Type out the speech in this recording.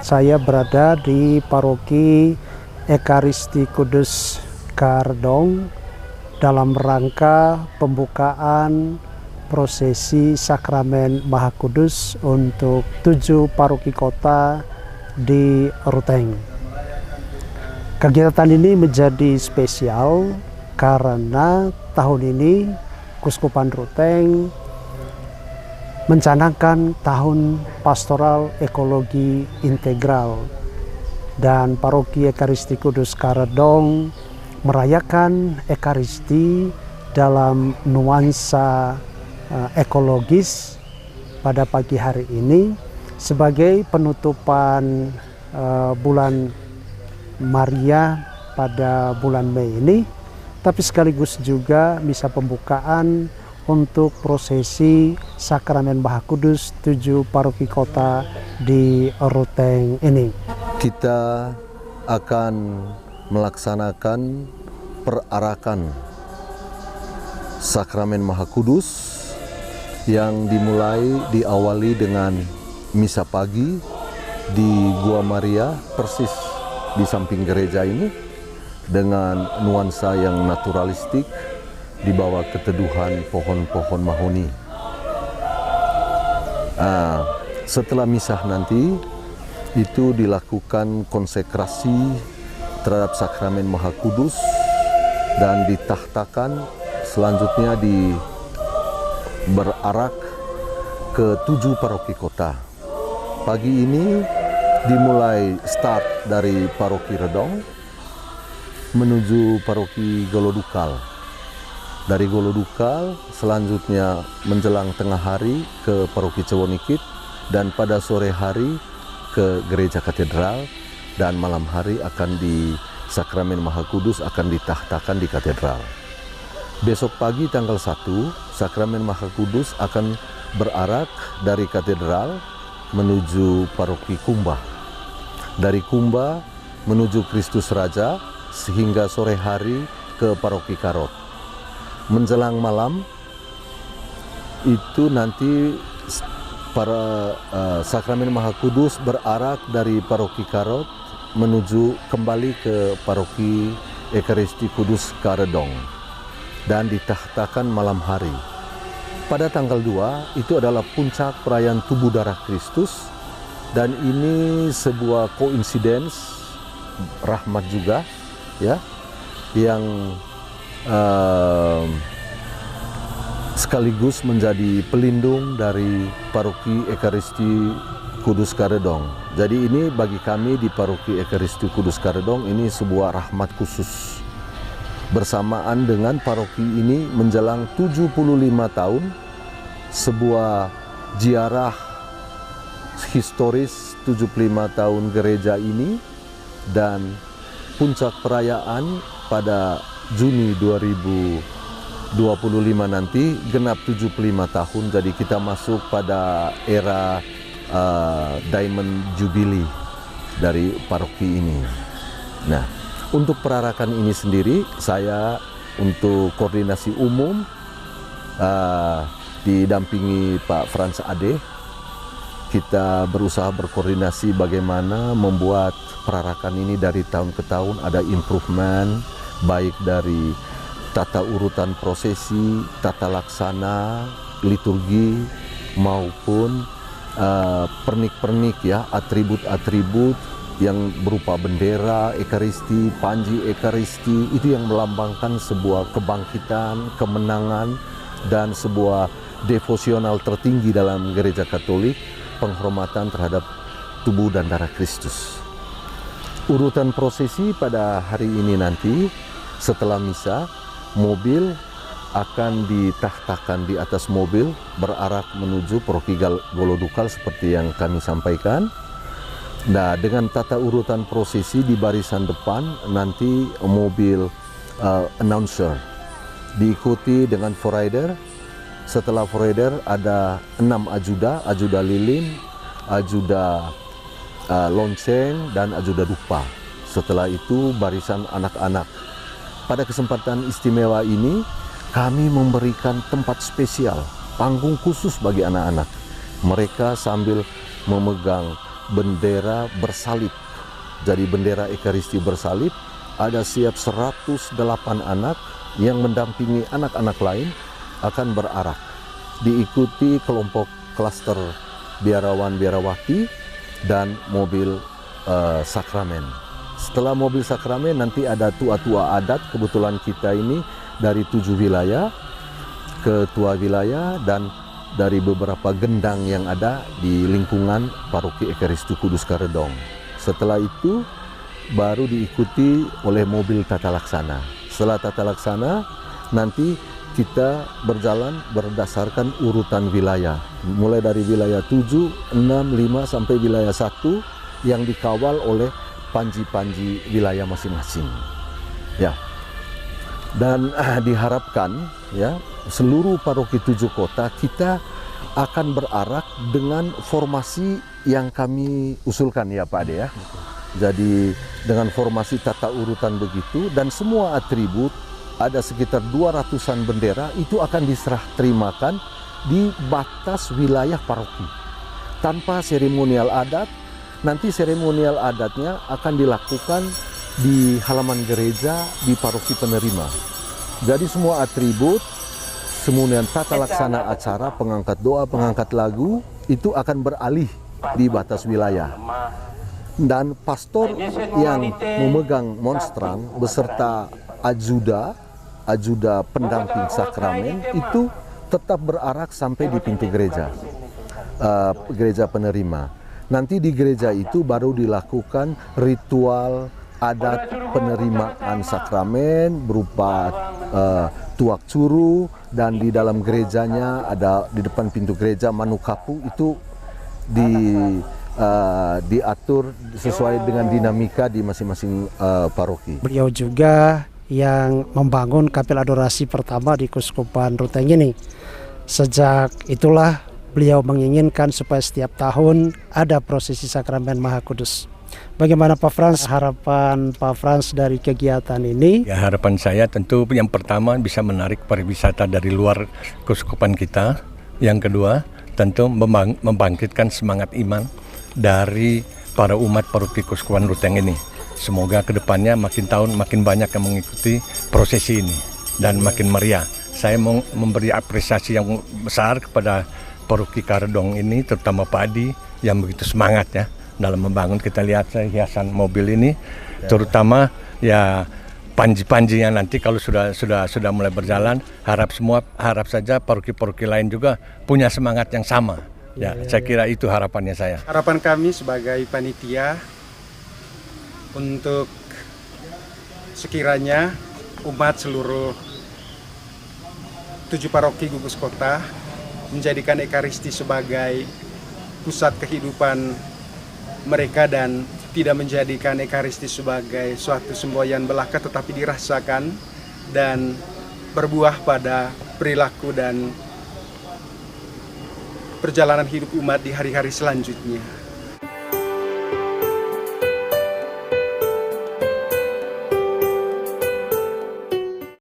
Saya berada di Paroki Ekaristi Kudus Karedong dalam rangka pembukaan prosesi Sakramen Maha Kudus untuk 7 paroki kota di Ruteng. Kegiatan ini menjadi spesial karena tahun ini Kuskupan Ruteng mencanangkan tahun pastoral ekologi integral, dan Paroki Ekaristi Kudus Karedong merayakan Ekaristi dalam nuansa ekologis pada pagi hari ini sebagai penutupan bulan Maria pada bulan Mei ini, tapi sekaligus juga misa pembukaan untuk prosesi Sakramen Maha Kudus 7 paroki kota di Ruteng ini. Kita akan melaksanakan perarakan Sakramen Maha Kudus yang diawali dengan misa pagi di Gua Maria, persis di samping gereja ini, dengan nuansa yang naturalistik di bawah keteduhan pohon-pohon mahoni. Setelah misa nanti itu dilakukan konsekrasi terhadap Sakramen Maha Kudus dan ditahtakan, selanjutnya berarak ke 7 paroki kota. Pagi ini dimulai start dari Paroki Redong menuju Paroki Golodukal. Dari Golodukal selanjutnya menjelang tengah hari ke Paroki Cewonikit, dan pada sore hari ke Gereja Katedral, dan malam hari Sakramen Maha Kudus akan ditahtakan di Katedral. Besok pagi tanggal 1, Sakramen Maha Kudus akan berarak dari Katedral menuju Paroki Kumba. Dari Kumba menuju Kristus Raja sehingga sore hari ke Paroki Karot. Menjelang malam itu nanti para Sakramen Maha Kudus berarak dari Paroki Karot menuju kembali ke Paroki Ekaristi Kudus Karedong dan ditahtakan malam hari. Pada tanggal 2 itu adalah puncak perayaan tubuh darah Kristus, dan ini sebuah koinsiden rahmat juga ya, yang sekaligus menjadi pelindung dari Paroki Ekaristi Kudus Karedong. Jadi ini bagi kami di Paroki Ekaristi Kudus Karedong ini sebuah rahmat khusus. Bersamaan dengan paroki ini menjelang 75 tahun, sebuah ziarah historis 75 tahun gereja ini, dan puncak perayaan pada Juni 2025 nanti genap 75 tahun. Jadi kita masuk pada era Diamond Jubilee dari paroki ini. Nah, untuk perarakan ini sendiri, saya untuk koordinasi umum didampingi Pak Frans Ade. Kita berusaha berkoordinasi bagaimana membuat perarakan ini dari tahun ke tahun ada improvement, baik dari tata urutan prosesi, tata laksana, liturgi, maupun pernik-pernik ya, atribut-atribut yang berupa bendera Ekaristi, panji Ekaristi, itu yang melambangkan sebuah kebangkitan, kemenangan, dan sebuah devosional tertinggi dalam gereja Katolik, penghormatan terhadap tubuh dan darah Kristus. Urutan prosesi pada hari ini nanti, setelah misa, mobil akan ditahtakan di atas mobil, berarak menuju Paroki Golodukal seperti yang kami sampaikan. Nah, dengan tata urutan prosesi di barisan depan nanti mobil announcer, diikuti dengan forrider. Setelah forrider ada 6 ajuda lilin, ajuda lonceng, dan ajuda dupa. Setelah itu barisan anak-anak. Pada kesempatan istimewa ini kami memberikan tempat spesial, panggung khusus bagi anak-anak. Mereka sambil memegang bendera bersalib. Jadi bendera Ekaristi bersalib, ada siap 108 anak yang mendampingi anak-anak lain akan berarak. Diikuti kelompok klaster biarawan-biarawati dan mobil sakramen. Setelah mobil sakramen nanti ada tua-tua adat, kebetulan kita ini dari 7 wilayah, ketua wilayah dan dari beberapa gendang yang ada di lingkungan Paroki Ekaristi Kudus Karedong. Setelah itu baru diikuti oleh mobil tata laksana. Setelah tata laksana nanti kita berjalan berdasarkan urutan wilayah. Mulai dari wilayah 7, 6, 5 sampai wilayah 1 yang dikawal oleh panji-panji wilayah masing-masing. Ya. Dan diharapkan ya seluruh paroki 7 kota kita akan berarak dengan formasi yang kami usulkan ya Pak Ade ya. Jadi dengan formasi tata urutan begitu dan semua atribut ada sekitar 200-an bendera itu akan diserah terimakan di batas wilayah paroki. Tanpa seremonial adat, nanti seremonial adatnya akan dilakukan di halaman gereja di paroki penerima. Jadi semua atribut, kemudian tata laksana acara, pengangkat doa, pengangkat lagu, itu akan beralih di batas wilayah. Dan pastor yang memegang monstran beserta ajuda pendamping sakramen itu tetap berarak sampai di pintu gereja, gereja penerima. Nanti di gereja itu baru dilakukan ritual adat penerimaan sakramen berupa tuak curu, dan di dalam gerejanya ada di depan pintu gereja manukapu itu diatur sesuai dengan dinamika di masing-masing paroki. Beliau juga yang membangun kapel adorasi pertama di Keuskupan Ruteng ini. Sejak itulah beliau menginginkan supaya setiap tahun ada prosesi sakramen Maha Kudus. Bagaimana Pak Frans, harapan Pak Frans dari kegiatan ini? Ya, harapan saya tentu yang pertama bisa menarik pariwisata dari luar keuskupan kita. Yang kedua tentu membangkitkan semangat iman dari para umat paroki Keuskupan Ruteng ini. Semoga kedepannya makin tahun makin banyak yang mengikuti prosesi ini dan makin meriah. Saya mau memberi apresiasi yang besar kepada Paroki Karedong ini, terutama Pak Adi yang begitu semangat ya dalam membangun. Kita lihat hiasan mobil ini, terutama ya panji-panjinya nanti kalau sudah mulai berjalan, harap saja paroki-paroki lain juga punya semangat yang sama. Saya kira itu harapannya saya. Harapan kami sebagai panitia untuk sekiranya umat seluruh 7 paroki gugus kota menjadikan Ekaristi sebagai pusat kehidupan mereka dan tidak menjadikan Ekaristi sebagai suatu semboyan belaka, tetapi dirasakan dan berbuah pada perilaku dan perjalanan hidup umat di hari-hari selanjutnya.